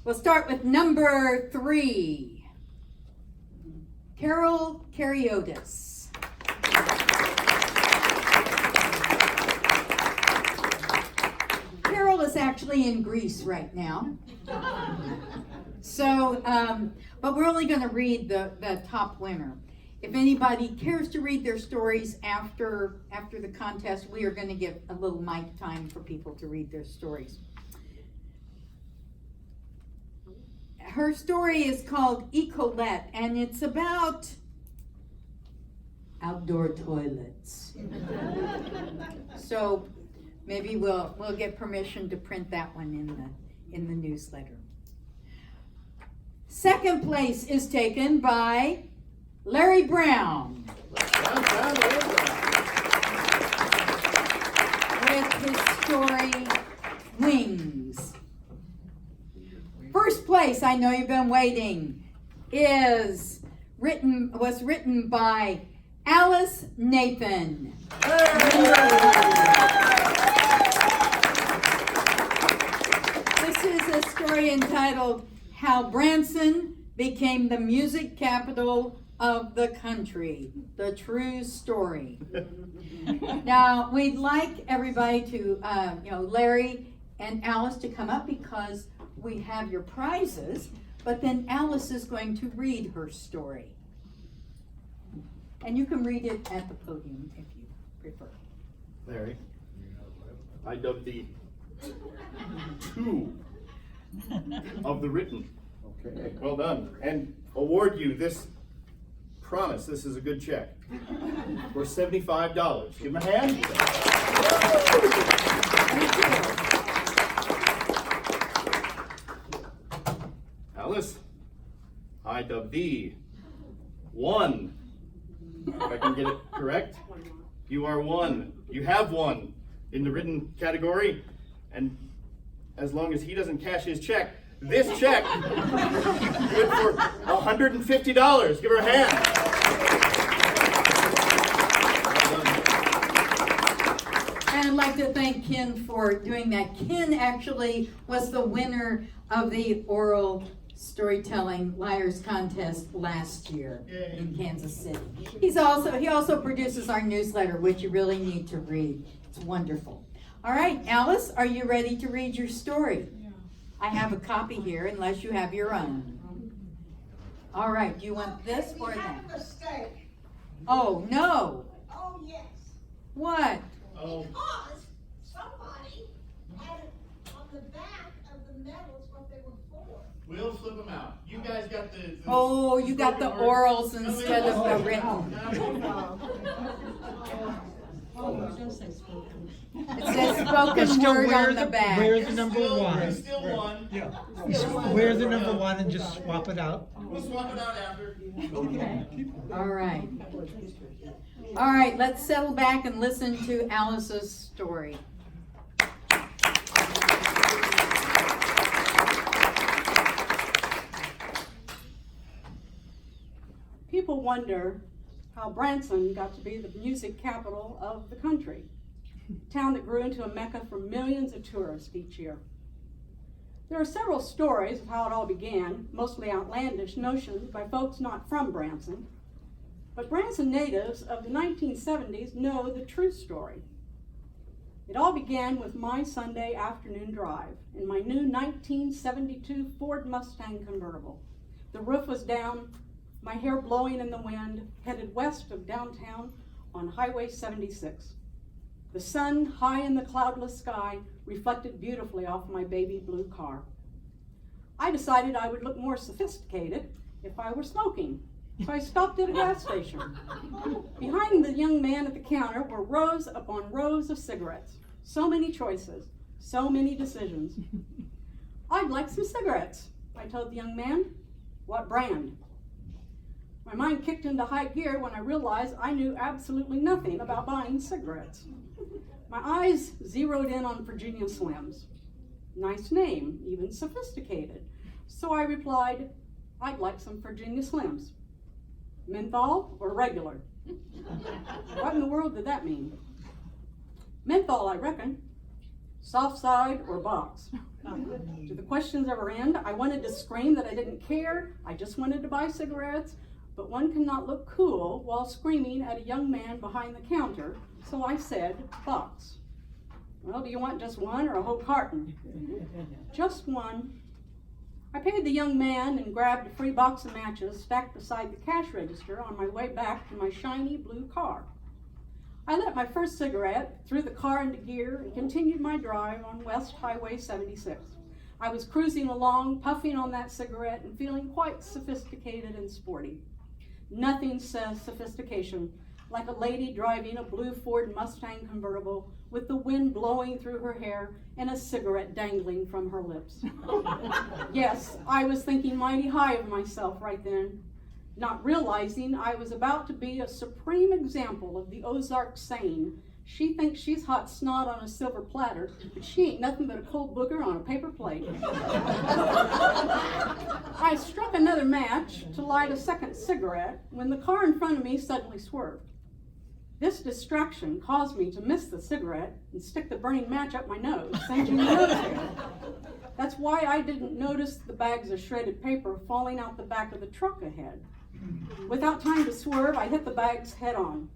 We'll start with number 3. Carol Karyotis. Carol is actually in Greece right now. So, but we're only going to read the top winner. If anybody cares to read their stories after the contest, we are going to give a little mic time for people to read their stories. Her story is called Ecolette, and it's about outdoor toilets. So maybe we'll get permission to print that one in the newsletter. Second place is taken by Larry Brown with his story Wings. First place, I know you've been waiting, was written by Alice Nathan. This is a story entitled How Branson Became the Music Capital of the Country, the true story. Now, we'd like everybody to, Larry and Alice to come up because we have your prizes, but then Alice is going to read her story. And you can read it at the podium if you prefer. Larry, I dubbed the 2 of the written. Okay. Well done. And award you this promise. This is a good check for $75. Give him a hand. Thank you. Alice, I dub thee 1. If I can get it correct. You are 1. You have 1 in the written category. And as long as he doesn't cash his check, this check good for $150. Give her a hand. And I'd like to thank Ken for doing that. Ken actually was the winner of the oral storytelling liars contest last year in Kansas City. He also produces our newsletter, which you really need to read. It's wonderful. All right, Alice, are you ready to read your story? Yeah. I have a copy here, unless you have your own. All right, do you want this or that? We have a mistake. Oh, no. Oh, yes. What? Oh. Because somebody had it on the back of the medals what they were for. We'll flip them out. You guys got the Oh, you got the orals instead of the written. It says spoken word on the back. Wear the number 1. Still 1. Yeah. Wear the number 1 and just swap it out. We'll swap it out after. All right. All right, let's settle back and listen to Alice's story. People wonder how Branson got to be the music capital of the country, a town that grew into a mecca for millions of tourists each year. There are several stories of how it all began, mostly outlandish notions by folks not from Branson, but Branson natives of the 1970s know the true story. It all began with my Sunday afternoon drive in my new 1972 Ford Mustang convertible. The roof was down, my hair blowing in the wind, headed west of downtown on Highway 76. The sun, high in the cloudless sky, reflected beautifully off my baby blue car. I decided I would look more sophisticated if I were smoking, so I stopped at a gas station. Behind the young man at the counter were rows upon rows of cigarettes. So many choices, so many decisions. I'd like some cigarettes, I told the young man. What brand? My mind kicked into high gear when I realized I knew absolutely nothing about buying cigarettes. My eyes zeroed in on Virginia Slims. Nice name, even sophisticated. So I replied, I'd like some Virginia Slims. Menthol or regular? What in the world did that mean? Menthol, I reckon. soft side or box? Do the questions ever end? I wanted to scream that I didn't care. I just wanted to buy cigarettes, but one cannot look cool while screaming at a young man behind the counter, so I said, box. Well, do you want just one or a whole carton? Just one. I paid the young man and grabbed a free box of matches stacked beside the cash register on my way back to my shiny blue car. I lit my first cigarette, threw the car into gear, and continued my drive on West Highway 76. I was cruising along, puffing on that cigarette and feeling quite sophisticated and sporty. Nothing says sophistication like a lady driving a blue Ford Mustang convertible with the wind blowing through her hair and a cigarette dangling from her lips. Yes, I was thinking mighty high of myself right then, not realizing I was about to be a supreme example of the Ozark saying, she thinks she's hot snot on a silver platter, but she ain't nothing but a cold booger on a paper plate. I struck another match to light a second cigarette when the car in front of me suddenly swerved. This distraction caused me to miss the cigarette and stick the burning match up my nose, singeing the nose hair. That's why I didn't notice the bags of shredded paper falling out the back of the truck ahead. Without time to swerve, I hit the bags head on.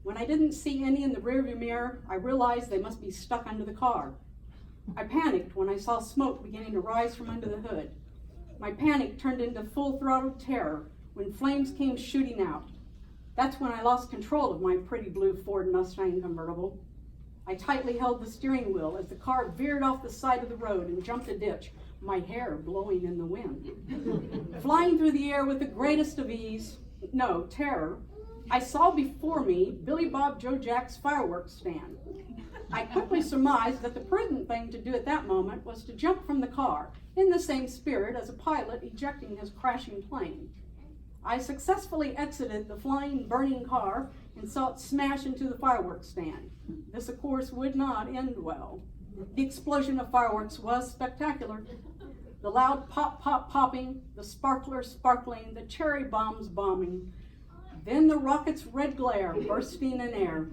When I didn't see any in the rearview mirror, I realized they must be stuck under the car. I panicked when I saw smoke beginning to rise from under the hood. My panic turned into full-throttle terror when flames came shooting out. That's when I lost control of my pretty blue Ford Mustang convertible. I tightly held the steering wheel as the car veered off the side of the road and jumped a ditch, my hair blowing in the wind. Flying through the air with the greatest of ease, no, terror, I saw before me Billy Bob Joe Jack's fireworks stand. I quickly surmised that the prudent thing to do at that moment was to jump from the car, in the same spirit as a pilot ejecting his crashing plane. I successfully exited the flying, burning car and saw it smash into the fireworks stand. This, of course, would not end well. The explosion of fireworks was spectacular. The loud pop, pop, popping, the sparklers sparkling, the cherry bombs bombing, then the rocket's red glare bursting in air.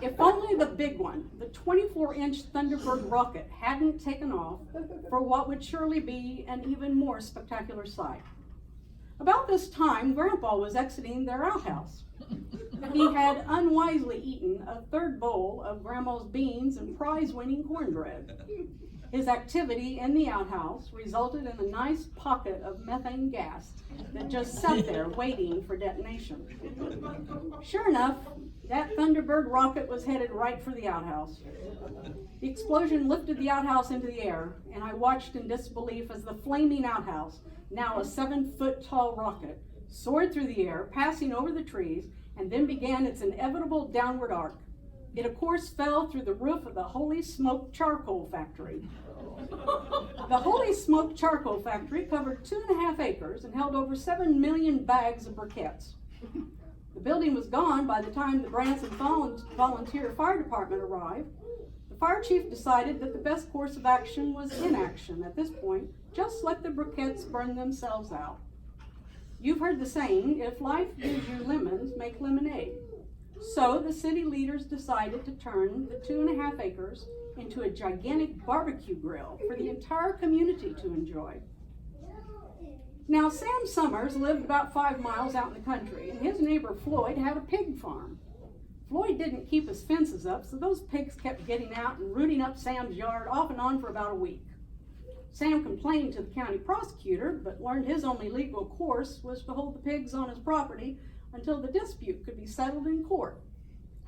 If only the big one, the 24-inch Thunderbird rocket, hadn't taken off for what would surely be an even more spectacular sight. About this time, Grandpa was exiting their outhouse. He had unwisely eaten a third bowl of Grandma's beans and prize-winning cornbread. His activity in the outhouse resulted in a nice pocket of methane gas that just sat there waiting for detonation. Sure enough, that Thunderbird rocket was headed right for the outhouse. The explosion lifted the outhouse into the air, and I watched in disbelief as the flaming outhouse, now a 7-foot-tall rocket, soared through the air, passing over the trees, and then began its inevitable downward arc. It, of course, fell through the roof of the Holy Smoke Charcoal Factory. The Holy Smoke Charcoal Factory covered 2.5 acres and held over 7 million bags of briquettes. The building was gone by the time the Branson Volunteer Fire Department arrived. The fire chief decided that the best course of action was inaction at this point. Just let the briquettes burn themselves out. You've heard the saying, if life gives you lemons, make lemonade. So the city leaders decided to turn the 2.5 acres into a gigantic barbecue grill for the entire community to enjoy. Now, Sam Summers lived about 5 miles out in the country, and his neighbor Floyd had a pig farm. Floyd didn't keep his fences up, so those pigs kept getting out and rooting up Sam's yard off and on for about a week. Sam complained to the county prosecutor, but learned his only legal course was to hold the pigs on his property until the dispute could be settled in court.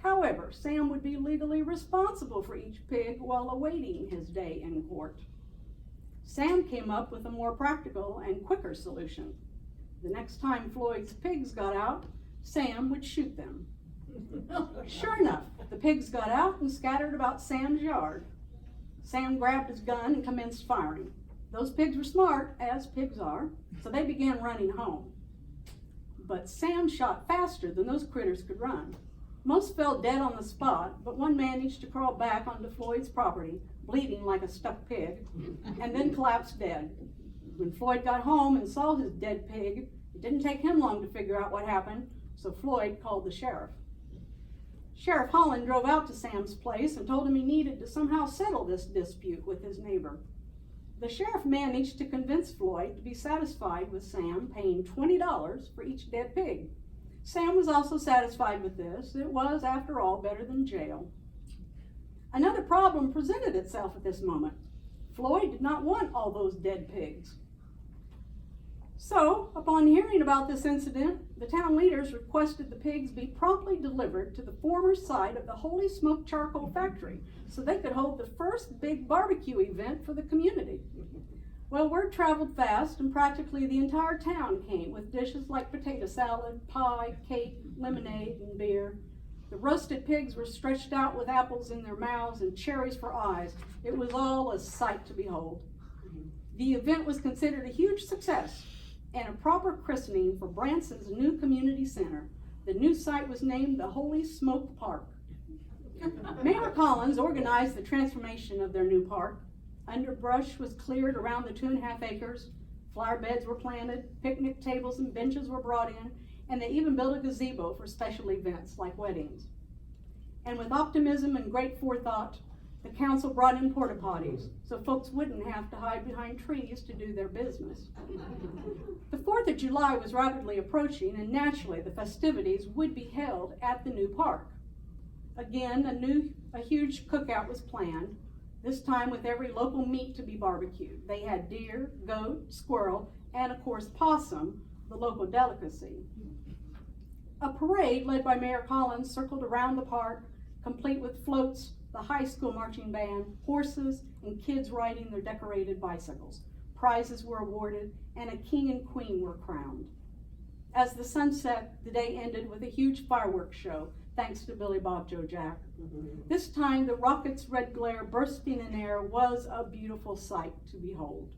However, Sam would be legally responsible for each pig while awaiting his day in court. Sam came up with a more practical and quicker solution. The next time Floyd's pigs got out, Sam would shoot them. Sure enough, the pigs got out and scattered about Sam's yard. Sam grabbed his gun and commenced firing. Those pigs were smart, as pigs are, so they began running home. But Sam shot faster than those critters could run. Most fell dead on the spot, but one managed to crawl back onto Floyd's property, bleeding like a stuck pig, and then collapsed dead. When Floyd got home and saw his dead pig, it didn't take him long to figure out what happened, so Floyd called the sheriff. Sheriff Holland drove out to Sam's place and told him he needed to somehow settle this dispute with his neighbor. The sheriff managed to convince Floyd to be satisfied with Sam paying $20 for each dead pig. Sam was also satisfied with this. It was, after all, better than jail. Another problem presented itself at this moment. Floyd did not want all those dead pigs. So, upon hearing about this incident, the town leaders requested the pigs be promptly delivered to the former site of the Holy Smoke Charcoal Factory so they could hold the first big barbecue event for the community. Well, word traveled fast, and practically the entire town came with dishes like potato salad, pie, cake, lemonade, and beer. The roasted pigs were stretched out with apples in their mouths and cherries for eyes. It was all a sight to behold. The event was considered a huge success and a proper christening for Branson's new community center. The new site was named the Holy Smoke Park. Mayor Collins organized the transformation of their new park. Underbrush was cleared around the 2.5 acres. Flower beds were planted, picnic tables and benches were brought in, and they even built a gazebo for special events like weddings. And with optimism and great forethought, the council brought in porta potties so folks wouldn't have to hide behind trees to do their business. The 4th of July was rapidly approaching, and naturally the festivities would be held at the new park. Again, a huge cookout was planned, this time with every local meat to be barbecued. They had deer, goat, squirrel, and of course possum, the local delicacy. A parade led by Mayor Collins circled around the park, complete with floats, the high school marching band, horses, and kids riding their decorated bicycles. Prizes were awarded, and a king and queen were crowned. As the sun set, the day ended with a huge fireworks show, thanks to Billy Bob Joe Jack. This time, the rocket's red glare bursting in air was a beautiful sight to behold.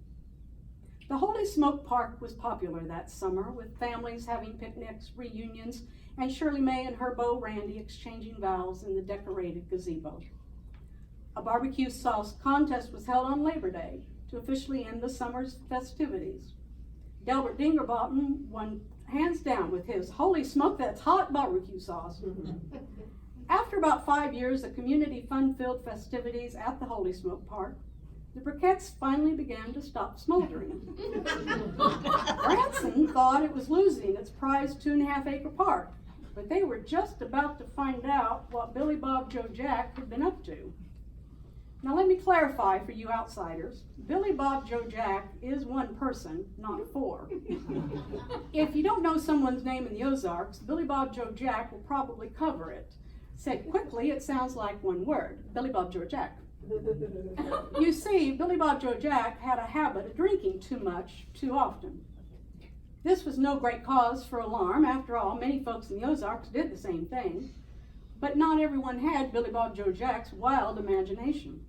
The Holy Smoke Park was popular that summer, with families having picnics, reunions, and Shirley Mae and her beau Randy exchanging vows in the decorated gazebo. A barbecue sauce contest was held on Labor Day to officially end the summer's festivities. Delbert Dingerbottom won hands down with his Holy Smoke, that's hot barbecue sauce. After about 5 years of community fun-filled festivities at the Holy Smoke Park, the briquettes finally began to stop smoldering. Branson thought it was losing its prized 2.5 acre park, but they were just about to find out what Billy Bob Joe Jack had been up to. Now let me clarify for you outsiders, Billy Bob Joe Jack is one person, not 4. If you don't know someone's name in the Ozarks, Billy Bob Joe Jack will probably cover it. Said quickly, it sounds like one word, Billy Bob Joe Jack. You see, Billy Bob Joe Jack had a habit of drinking too much, too often. This was no great cause for alarm. After all, many folks in the Ozarks did the same thing. But not everyone had Billy Bob Joe Jack's wild imagination.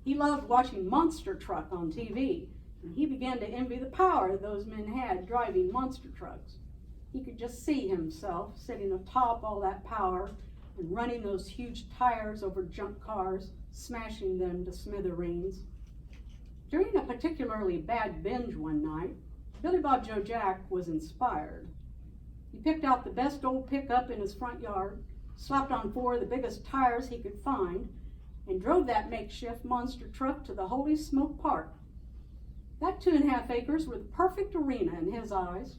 He loved watching Monster Truck on TV, and he began to envy the power those men had driving monster trucks. He could just see himself sitting atop all that power and running those huge tires over junk cars, smashing them to smithereens. During a particularly bad binge one night, Billy Bob Joe Jack was inspired. He picked out the best old pickup in his front yard, slapped on 4 of the biggest tires he could find, and drove that makeshift monster truck to the Holy Smoke Park. That 2.5 acres were the perfect arena in his eyes.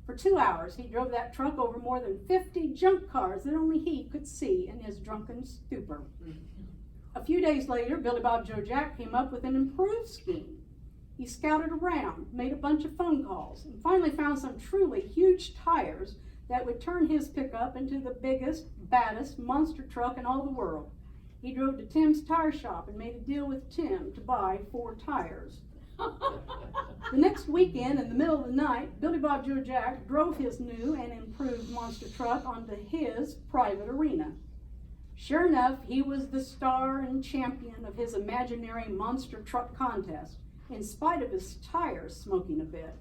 For 2 hours, he drove that truck over more than 50 junk cars that only he could see in his drunken stupor. A few days later, Billy Bob Joe Jack came up with an improved scheme. He scouted around, made a bunch of phone calls, and finally found some truly huge tires that would turn his pickup into the biggest, baddest monster truck in all the world. He drove to Tim's tire shop and made a deal with Tim to buy 4 tires. The next weekend, in the middle of the night, Billy Bob Joe Jack drove his new and improved monster truck onto his private arena. Sure enough, he was the star and champion of his imaginary monster truck contest, in spite of his tires smoking a bit.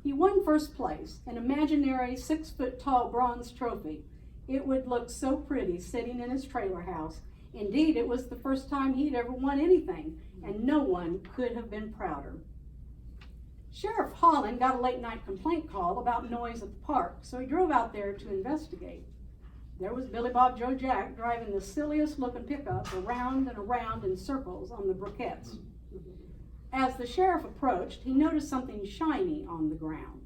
He won first place, an imaginary 6-foot-tall bronze trophy. It would look so pretty sitting in his trailer house. Indeed, it was the first time he'd ever won anything, and no one could have been prouder. Sheriff Holland got a late-night complaint call about noise at the park, so he drove out there to investigate. There was Billy Bob Joe Jack driving the silliest looking pickup around and around in circles on the briquettes. As the sheriff approached, he noticed something shiny on the ground.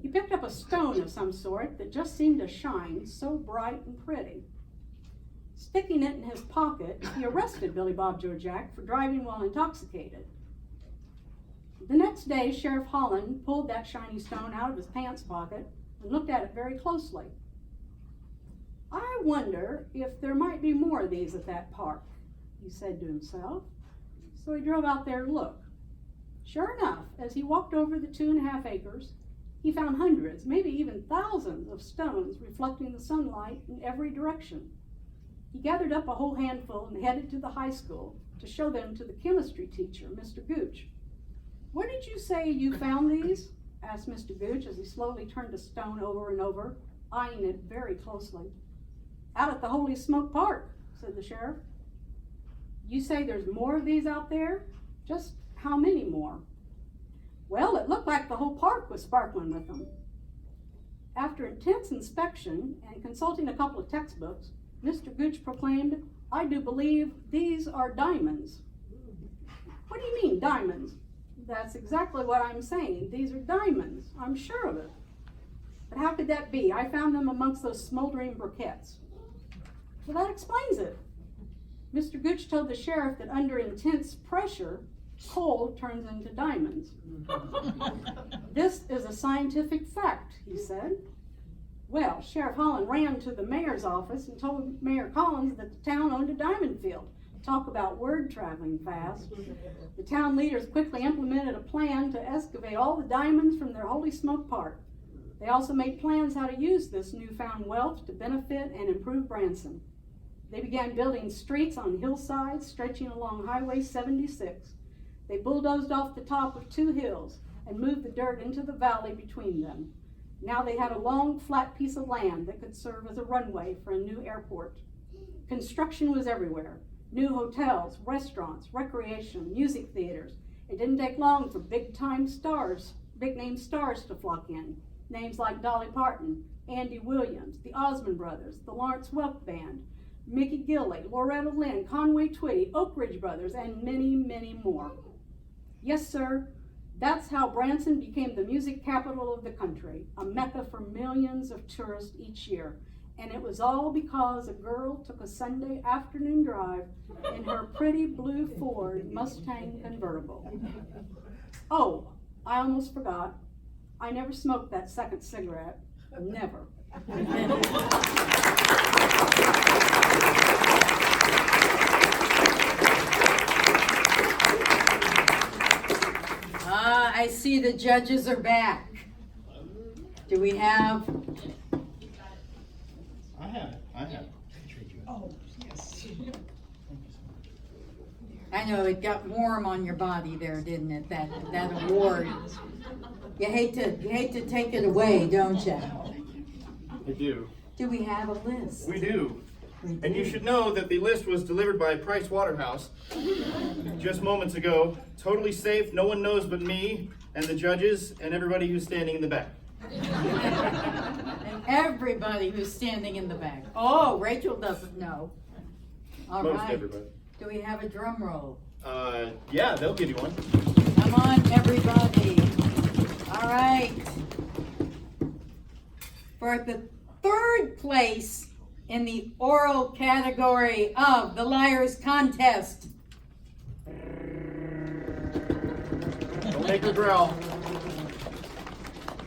He picked up a stone of some sort that just seemed to shine so bright and pretty. Sticking it in his pocket, he arrested Billy Bob Joe Jack for driving while intoxicated. The next day, Sheriff Holland pulled that shiny stone out of his pants pocket and looked at it very closely. I wonder if there might be more of these at that park, he said to himself. So he drove out there to look. Sure enough, as he walked over the 2.5 acres, he found hundreds, maybe even thousands of stones reflecting the sunlight in every direction. He gathered up a whole handful and headed to the high school to show them to the chemistry teacher, Mr. Gooch. "Where did you say you found these?" asked Mr. Gooch as he slowly turned a stone over and over, eyeing it very closely. "Out at the Holy Smoke Park," said the sheriff. "You say there's more of these out there? Just how many more?" "Well, it looked like the whole park was sparkling with them." After intense inspection and consulting a couple of textbooks, Mr. Gooch proclaimed, "I do believe these are diamonds." "What do you mean, diamonds?" "That's exactly what I'm saying. These are diamonds. I'm sure of it." "But how could that be? I found them amongst those smoldering briquettes." "Well, that explains it." Mr. Gooch told the sheriff that under intense pressure, coal turns into diamonds. "This is a scientific fact," he said. Well, Sheriff Holland ran to the mayor's office and told Mayor Collins that the town owned a diamond field. Talk about word traveling fast. The town leaders quickly implemented a plan to excavate all the diamonds from their Holy Smoke Park. They also made plans how to use this newfound wealth to benefit and improve Branson. They began building streets on hillsides stretching along Highway 76. They bulldozed off the top of 2 hills and moved the dirt into the valley between them. Now they had a long, flat piece of land that could serve as a runway for a new airport. Construction was everywhere. New hotels, restaurants, recreation, music theaters. It didn't take long for big-name stars to flock in. Names like Dolly Parton, Andy Williams, the Osmond Brothers, the Lawrence Welk Band, Mickey Gilley, Loretta Lynn, Conway Twitty, Oak Ridge Brothers, and many, many more. Yes, sir, that's how Branson became the music capital of the country, a mecca for millions of tourists each year. And it was all because a girl took a Sunday afternoon drive in her pretty blue Ford Mustang convertible. Oh, I almost forgot. I never smoked that second cigarette. Never. I see the judges are back. Do we have? I have it. I know it got warm on your body there, didn't it? That award. You hate to take it away, don't you? I do. Do we have a list? We do. We And you do. should know that the list was delivered by Price Waterhouse just moments ago. Totally safe, no one knows but me and the judges and everybody who's standing in the back. And everybody who's standing in the back. Oh, Rachel doesn't know. All Most right. everybody. Do we have a drum roll? Yeah, they'll give you one. Come on, everybody. All right. For the 3rd place in the oral category of the Liars Contest, Don't make her growl.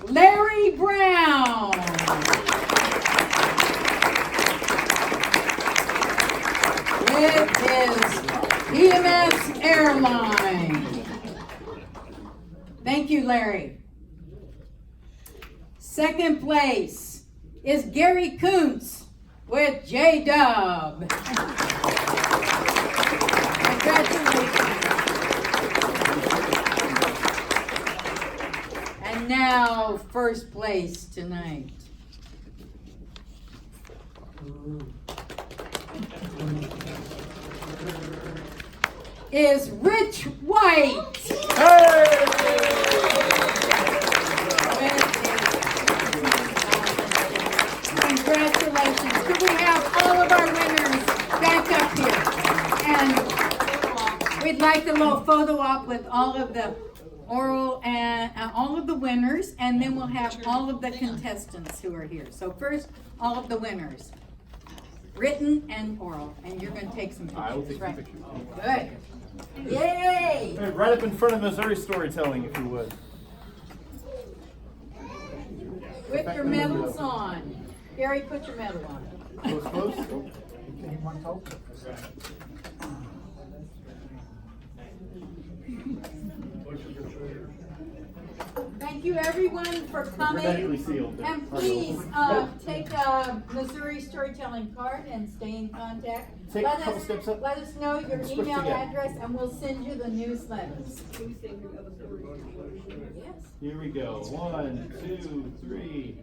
Larry Brown. With his EMS Airline. Thank you, Larry. 2nd place is Gary Kuntz with J-Dub. Congratulations. And now, 1st place tonight. Is Rich White. Congratulations. up with all of the oral and all of the winners, and then we'll have all of the contestants who are here. So first, all of the winners, written and oral, and you're going to take some pictures. I will take some right? pictures. Good. Yay! Hey, right up in front of Missouri Storytelling, if you would. With your medals on. Gary, put your medal on. Close, close. Thank you everyone for Hermetically coming. sealed. And please, take a Missouri Storytelling card and stay in contact. Take a couple steps up. Let us know your Switch email together. address and we'll send you the newsletters. Yes. Here we go. 1, 2, 3.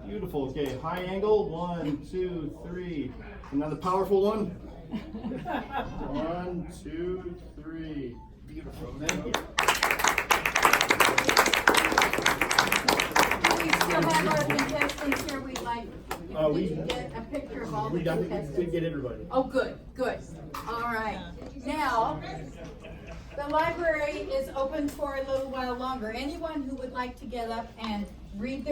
Beautiful. Okay, high angle. 1, 2, 3. Another powerful one. 1, 2, 3. Beautiful. Thank you. We still have our contestants here. We'd like, We- did you get a picture of all the We got contestants? to get everybody. Oh, good, good. All right. Now, the library is open for a little while longer. Anyone who would like to get up and read their